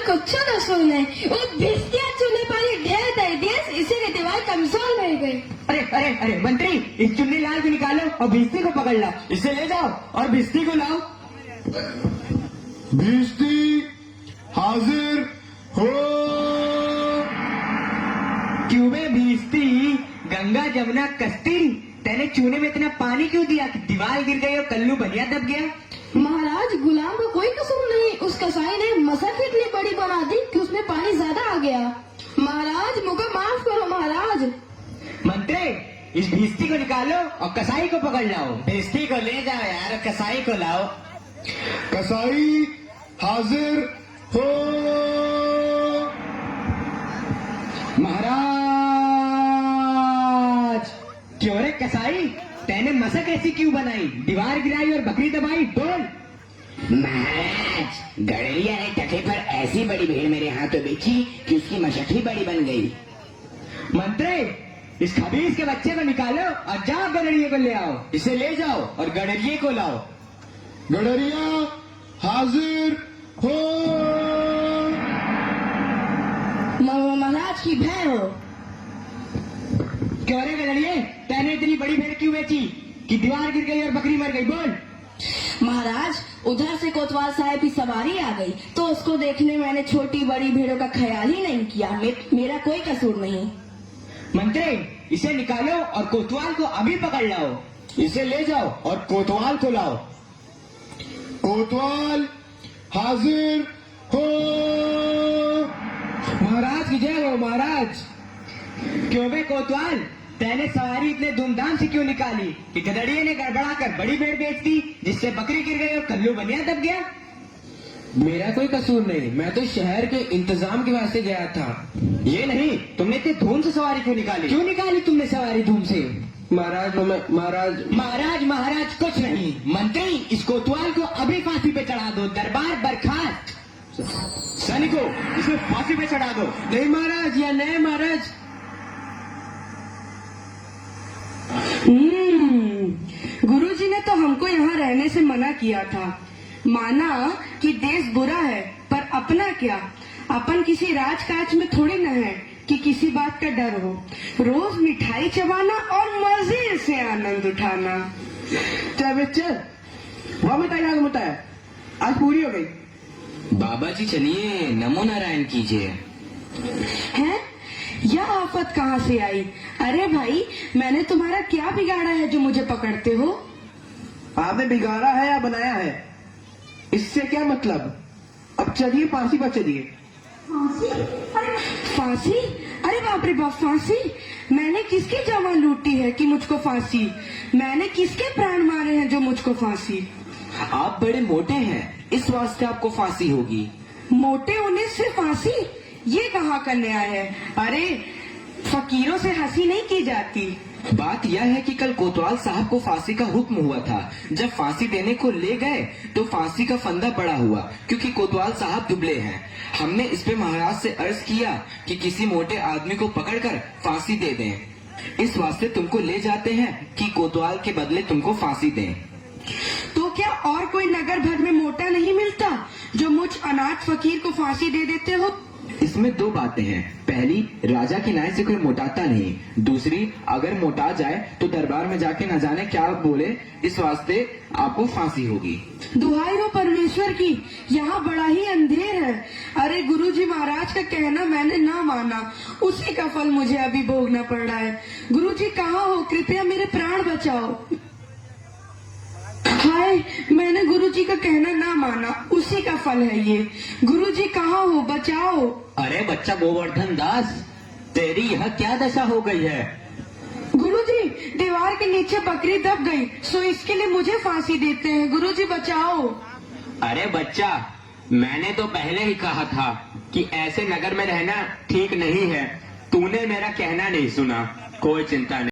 कुछ न सुने वो भिस्तिया चूने पानी ढेर दे दिए, इसीलिए दीवार कमजोर रह गई। अरे अरे अरे मंत्री, इस चुन्नी लाल को निकालो और भिस्ती को पकड़ लाओ, इसे ले जाओ और भिस्ती को लाओ। भिस्ती हाजिर हो। क्यों बे भिस्ती, गंगा जमुना कश्ती, तेने चूने में इतना पानी क्यों दिया कि दीवार गिर गई और कल्लू बनिया दब गया? महाराज गुलाम को कोई कसूर नहीं, उस कसाई ने मसक इतनी बड़ी बना दी कि उसमें पानी ज्यादा आ गया। महाराज मुझे माफ करो महाराज। मंत्री, इस भिस्ती को निकालो और कसाई को पकड़ लाओ। भिस्ती को ले जाओ यार, कसाई को लाओ। कसाई हाजिर हो। महाराज, क्यों रे कसाई, तेने मसक ऐसी क्यों बनाई, दीवार गिराई और बकरी दबाई, बोल। महाराज, गड़रिया ने टके पर ऐसी बड़ी भीड़ मेरे हाथों बेची कि उसकी मशक ही बड़ी बन गई। मंत्री, इस खबीज के बच्चे को निकालो और जाओ गड़रिये को ले आओ, इसे ले जाओ और गड़रिये को लाओ। गडरिया हाजिर हो। महाराज की भैर हो। क्यों रे गड़रिये, तेने इतनी बड़ी भेड़ क्यों बेची कि दीवार गिर गई और बकरी मर गई, बोल। महाराज उधर से कोतवाल साहब की सवारी आ गई तो उसको देखने मैंने छोटी बड़ी भेड़ों का ख्याल ही नहीं किया। मेरा कोई कसूर नहीं। मंत्री, इसे निकालो और कोतवाल को अभी पकड़ लाओ, इसे ले जाओ और कोतवाल को लाओ। कोतवाल हाजिर हो। महाराज की जय हो। महाराज, क्यों बे कोतवाल, तेने सवारी इतने धूमधाम से क्यों निकाली कि गदड़िये ने गड़बड़ा कर बड़ी भेड़ बेच दी, जिससे बकरी गिर गई और कल्लू बनिया दब गया? मेरा कोई कसूर नहीं, मैं तो शहर के इंतजाम के वास्ते गया था। ये नहीं, तुमने इतने धूम से सवारी क्यों निकाली? क्यों निकाली तुमने सवारी धूम से? महाराज महाराज महाराज कुछ नहीं। मंत्री, इस कोतवाल को अभी फांसी पे चढ़ा दो, दरबार बर्खास्त। सैनिकों, इसे फांसी पे चढ़ा दो। नहीं महाराज, या नहीं महाराज। गुरुजी ने तो हमको यहाँ रहने से मना किया था। माना कि देश बुरा है, पर अपना क्या, अपन किसी राजकाज में थोड़ी न है कि किसी बात का डर हो। रोज मिठाई चबाना और मजे से आनंद उठाना। चल बच्चे, वह मिठाई आगे मिठाई आज पूरी हो गई। बाबा जी चलिए, नमो नारायण कीजिए। है यह आफत कहाँ से आई? अरे भाई, मैंने तुम्हारा क्या बिगाड़ा है जो मुझे पकड़ते हो? आपने बिगाड़ा है या बनाया है, इससे क्या मतलब। अब चलिए फांसी पर चलिए। फांसी? अरे बाप रे बाप, फांसी? मैंने किसकी जान लूटी है कि मुझको फांसी? मैंने किसके प्राण मारे हैं जो मुझको फांसी? आप बड़े मोटे हैं, इस वास्ते आपको फांसी होगी। मोटे होने से फांसी? ये कहाँ का न्याय है? अरे फकीरों से हंसी नहीं की जाती। बात यह है कि कल कोतवाल साहब को फांसी का हुक्म हुआ था। जब फांसी देने को ले गए तो फांसी का फंदा बड़ा हुआ, क्योंकि कोतवाल साहब दुबले हैं। हमने इस पे महाराज से अर्ज किया कि किसी मोटे आदमी को पकड़कर फांसी दे दें। इस वास्ते तुमको ले जाते हैं कि कोतवाल के बदले तुमको फांसी दें। तो क्या और कोई नगर भर में मोटा नहीं मिलता जो मुझ अनाथ फकीर को फांसी दे देते हो? इसमें दो बातें हैं। पहली, राजा की न्याय से कोई मोटाता नहीं। दूसरी, अगर मोटा जाए तो दरबार में जाके न जाने क्या बोले, इस वास्ते आपको फांसी होगी। दुहाई हो परमेश्वर की, यहाँ बड़ा ही अंधेर है। अरे गुरुजी महाराज का कहना मैंने ना माना, उसी का फल मुझे अभी भोगना पड़ रहा है। गुरुजी कहाँ हो? कृपया मेरे प्राण बचाओ। हाय, मैंने गुरुजी का कहना ना माना, उसी का फल है ये। गुरुजी कहाँ हो? बचाओ। अरे बच्चा गोवर्धन दास, तेरी यह क्या दशा हो गई है? गुरुजी, दीवार के नीचे बकरी दब गई, सो इसके लिए मुझे फांसी देते हैं। गुरुजी बचाओ। अरे बच्चा, मैंने तो पहले ही कहा था कि ऐसे नगर में रहना ठीक नहीं है। तूने मेरा कहना नहीं सुना। कोई चिंता नहीं।